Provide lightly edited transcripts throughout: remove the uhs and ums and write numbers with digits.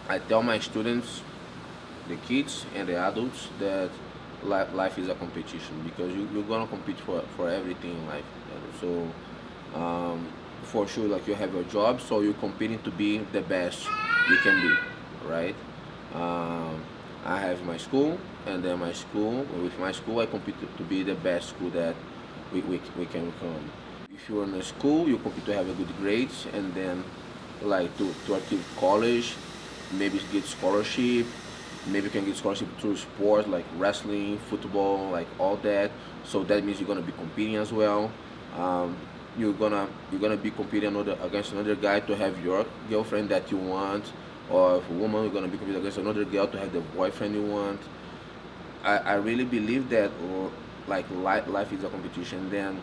I tell my students, the kids and the adults, that life is a competition, because you're gonna compete for everything in life. So for sure, like, you have your job, so you're competing to be the best you can be, right? Um, I have my school, and then with my school, I compete to be the best school that we can become. If you're in a school, you compete to have a good grades, and then like to achieve college, maybe get scholarship, maybe you can get scholarship through sports like wrestling, football, like all that. So that means you're gonna be competing as well. Um, you're gonna be competing against another guy to have your girlfriend that you want, or if a woman, you're gonna be competing against another girl to have the boyfriend you want. I really believe that, like, life is a competition. Then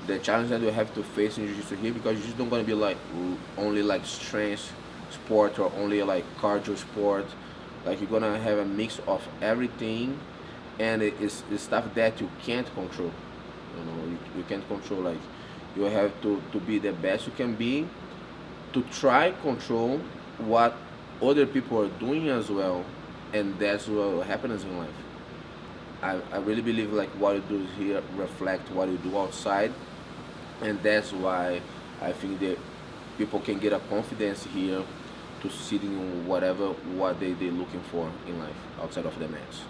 the challenge that you have to face in jiu-jitsu here, because you just don't gonna be like only like strength sport, or only like cardio sport. Like, you're gonna have a mix of everything, and it's stuff that you can't control. You can't control. Like, you have to be the best you can be, to try control what other people are doing as well, and that's what happens in life. I really believe like what you do here reflect what you do outside, and that's why I think that people can get a confidence here to sitting in whatever what they're looking for in life outside of the match.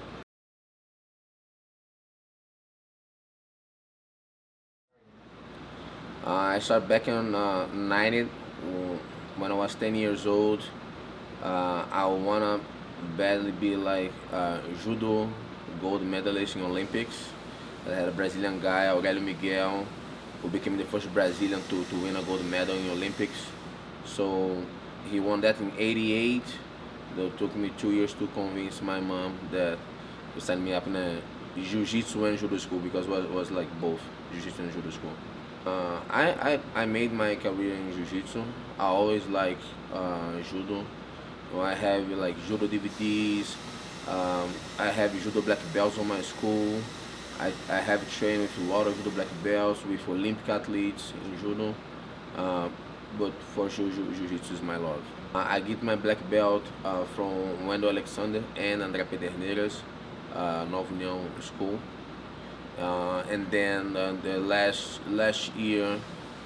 I started back in 90, when I was 10 years old. I wanna badly be like judo gold medalist in Olympics. I had a Brazilian guy, Aurelio Miguel, who became the first Brazilian to win a gold medal in Olympics. So he won that in '88. It took me 2 years to convince my mom that to sign me up in a jiu-jitsu and judo school, because it was like both jiu-jitsu and judo school. I made my career in jiu-jitsu. I always like judo. I have like judo DVDs. I have judo black belts on my school. I have trained with a lot of judo black belts with Olympic athletes in judo. Uh, but for sure, jiu-jitsu is my love. I get my black belt from Wendell Alexander and André Pederneiras, Nova União School. And then the last year,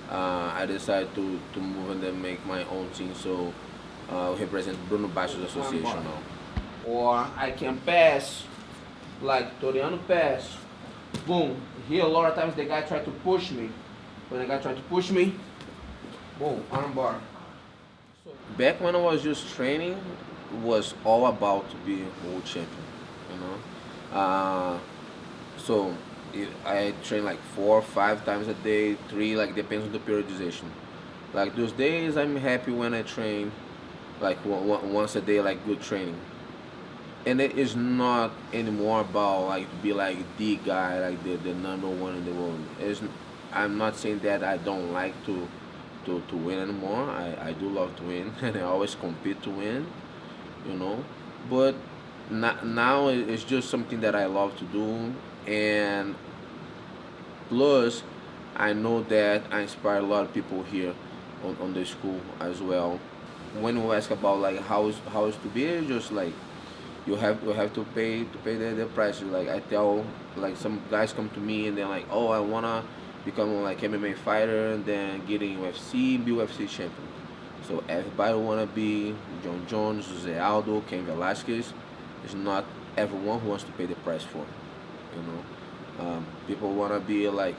I decided to move and then make my own team. So represent Bruno Bastos Association now. Or I can pass, like Toriano pass, boom. Here a lot of times the guy tried to push me. When the guy tried to push me, boom, armbar. Back when I was just training, it was all about to be world champion, you know. So I train like 4 or 5 times a day, three, like depends on the periodization. Like those days, I'm happy when I train like once a day, like good training. And it is not anymore about like to be like the guy, like the number one in the world. I'm not saying that I don't like to win anymore. I do love to win, and I always compete to win, you know. But now it's just something that I love to do, and plus I know that I inspire a lot of people here on the school as well. When you ask about like how is to be, it's just like you have to pay the price. Like I tell, like some guys come to me and they're like, oh, I wanna become like MMA fighter and then get in UFC, be UFC champion. So everybody wanna be John Jones, Jose Aldo, Ken Velasquez. It's not everyone who wants to pay the price for it, you know. People wanna be like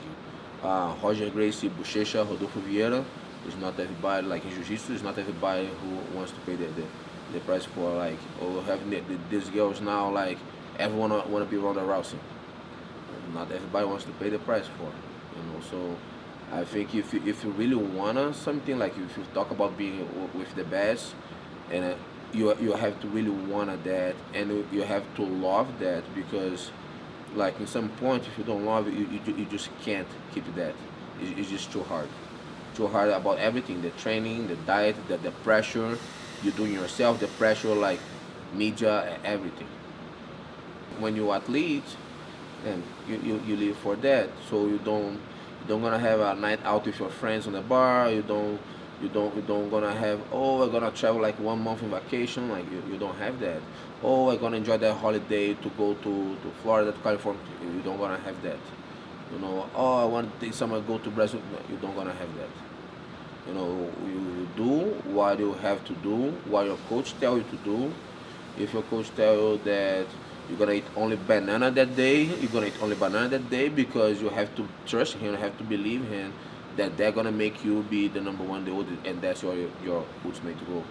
Roger Gracie, Buchecha, Rodolfo Vieira. It's not everybody, like in Jiu-Jitsu, it's not everybody who wants to pay the price for, like, or having these girls now, like everyone wanna be Ronda Rousey. Not everybody wants to pay the price for it, you know. So I think if you really wanna something, like if you talk about being with the best, and you have to really wanna that, and you have to love that, because like in some point, if you don't love it, you just can't keep that. It's just too hard about everything, the training, the diet, the pressure you doing yourself, the pressure like media, everything. When you athlete, and you live for that, so you don't gonna have a night out with your friends on the bar. You don't You don't gonna have, oh, I'm gonna travel like 1 month in vacation. Like you don't have that. Oh, I'm gonna enjoy that holiday to go to Florida, to California. You don't gonna have that. Oh, I want to take summer go to Brazil. No, you don't gonna have that. You do what you have to do, what your coach tell you to do. If your coach tell you that you're gonna eat only banana that day, you're gonna eat only banana that day, because you have to trust him, you have to believe him that they're gonna make you be the number one, and that's your ultimate goal.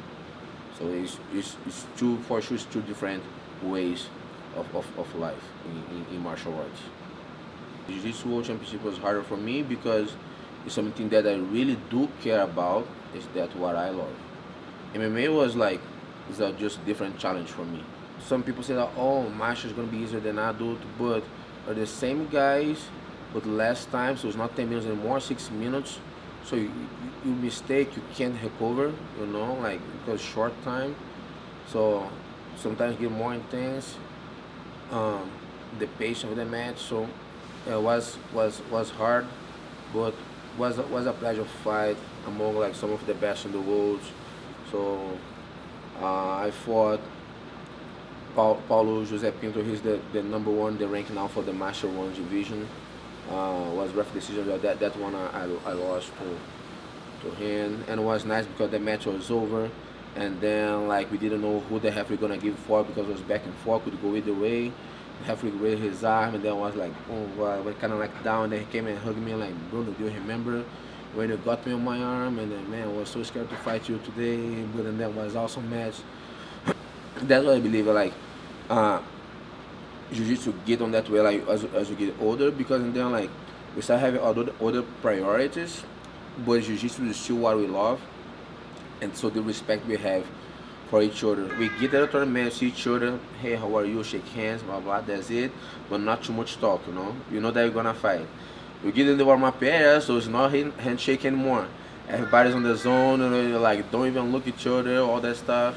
So it's two, for sure, it's two different ways of life in martial arts. Jiu-Jitsu World Championship was harder for me because it's something that I really do care about. Is that what I love? MMA was like, it's a just different challenge for me. Some people say that, oh, martial is gonna be easier than adult, but are the same guys but less time. So it's not 10 minutes anymore, 6 minutes. So you mistake, you can't recover, like, because short time. So sometimes get more intense. The pace of the match. So it was hard, but was a pleasure fight among like some of the best in the world. So I fought Paulo José Pinto. He's the number one, the rank now for the Master One division. Was rough decision. That one I lost to him, and it was nice because the match was over, and then like we didn't know who the referee gonna give for, because it was back and forth, could go either way. The referee raised his arm, and then I was like, oh, well, I went kind of like down. And then he came and hugged me like, Bruno, do you remember when you got me on my arm? And then, man, I was so scared to fight you today, but then that was awesome match. That's what I believe. Like, jiu-jitsu get on that way, like as you get older, because then like we start having other priorities, but jiu-jitsu is still what we love, and so the respect we have for each other. We get at a tournament, see each other, hey, how are you? Shake hands, blah blah. That's it, but not too much talk. You know that you're gonna fight. We get in the warm-up area, so it's not handshake anymore. Everybody's on the zone, you're like, don't even look at each other, all that stuff.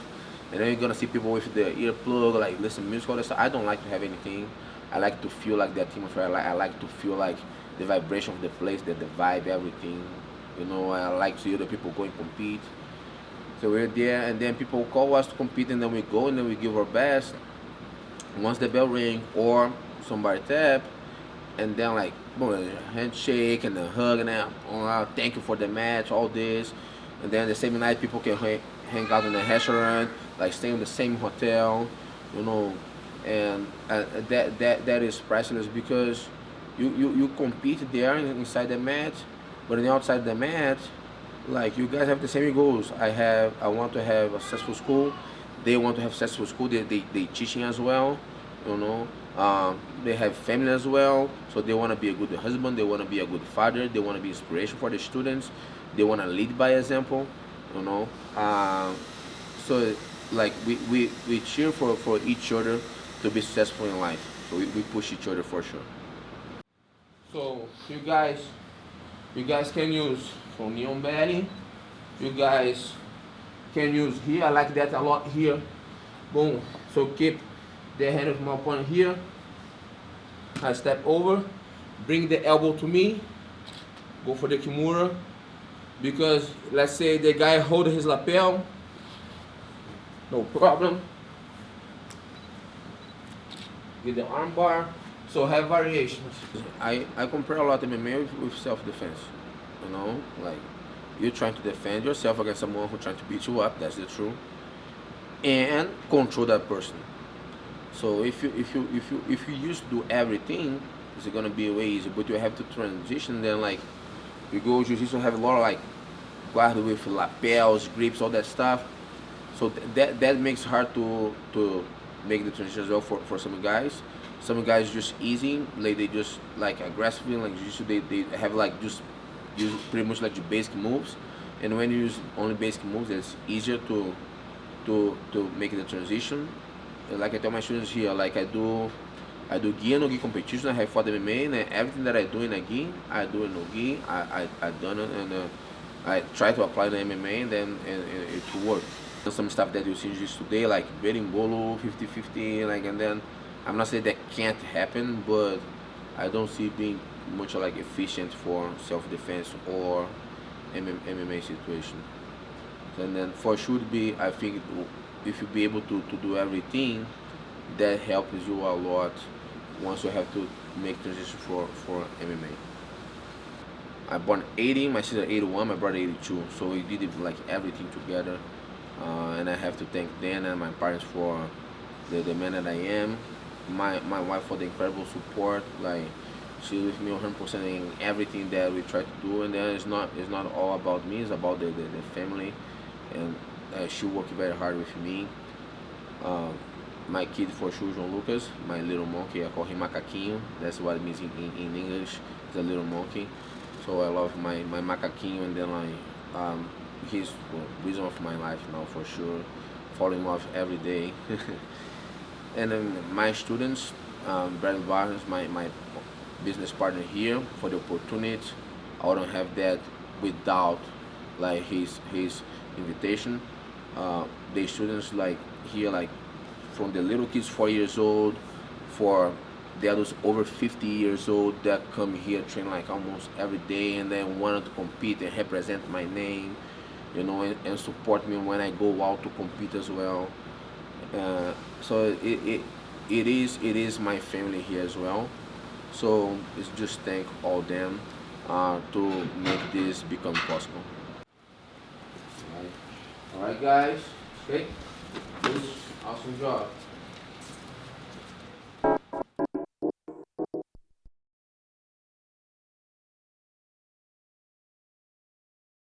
And then you're gonna see people with the earplug, like listen to music, all that stuff. I don't like to have anything. I like to feel like that atmosphere. I like to feel like the vibration of the place, the vibe, everything. I like to see other people go and compete. So we're there, and then people call us to compete, and then we go, and then we give our best. Once the bell ring or somebody tap, and then like boom, handshake and a hug, and then thank you for the match, all this, and then the same night people can hang out in the restaurant, like stay in the same hotel, and that is priceless, because you compete there inside the match, but on the outside the match, like you guys have the same goals. I want to have a successful school. They want to have successful school. They teaching as well, you know. They have family as well, so they want to be a good husband. They want to be a good father. They want to be inspiration for the students. They want to lead by example, you know. So like we cheer for each other to be successful in life. So we push each other for sure. So you guys can use from neon belly. You guys can use here. I like that a lot here. Boom. So keep the hand of my opponent here. I step over, bring the elbow to me, go for the kimura. Because let's say the guy hold his lapel, no problem. Get the arm bar. So have variations. I compare a lot MMA with self-defense. You know, like you're trying to defend yourself against someone who's trying to beat you up. That's the truth. And control that person. So if you used to do everything, it's gonna be way easier. But you have to transition. Then like you go jiu-jitsu, have a lot of like guard with lapels, grips, all that stuff. So that makes it hard to make the transition as well for some guys. Some guys just easy, like they just like aggressively, like jiu-jitsu, they have like just use pretty much like the basic moves. And when you use only basic moves, it's easier to make the transition. Like I tell my students here, like I do gi and no gi competition. I have fought MMA, and everything that I do in a gi, I do in no gi. I done it, and I try to apply the MMA, and then it will work. There's some stuff that you see just today, like berimbolo, 50-50, like, and then I'm not saying that can't happen, but I don't see it being much like efficient for self-defense or MMA situation. And then for sure be, I think if you be able to do everything, that helps you a lot once you have to make transition for MMA. I born 80, my sister 81, my brother 82. So we did it like everything together. And I have to thank Dan and my parents for the man that I am. My wife for the incredible support. Like she's with me 100% in everything that we try to do. And then it's not all about me. It's about the family. And she worked very hard with me. Uh, my kid for sure, João Lucas, my little monkey. I call him Macaquinho. That's what it means in English. It's a little monkey. So I love my Macaquinho, and then he's the reason of my life now for sure. Falling off every day. And then my students, Brad Barnes, my business partner here, for the opportunity. I wouldn't have that without like his invitation. The students like here like from the little kids 4 years old for the adults over 50 years old that come here train like almost every day and then wanted to compete and represent my name, and support me when I go out to compete as well. So it is my family here as well. So it's just thank all them to make this become possible. All right, guys. Okay, awesome job.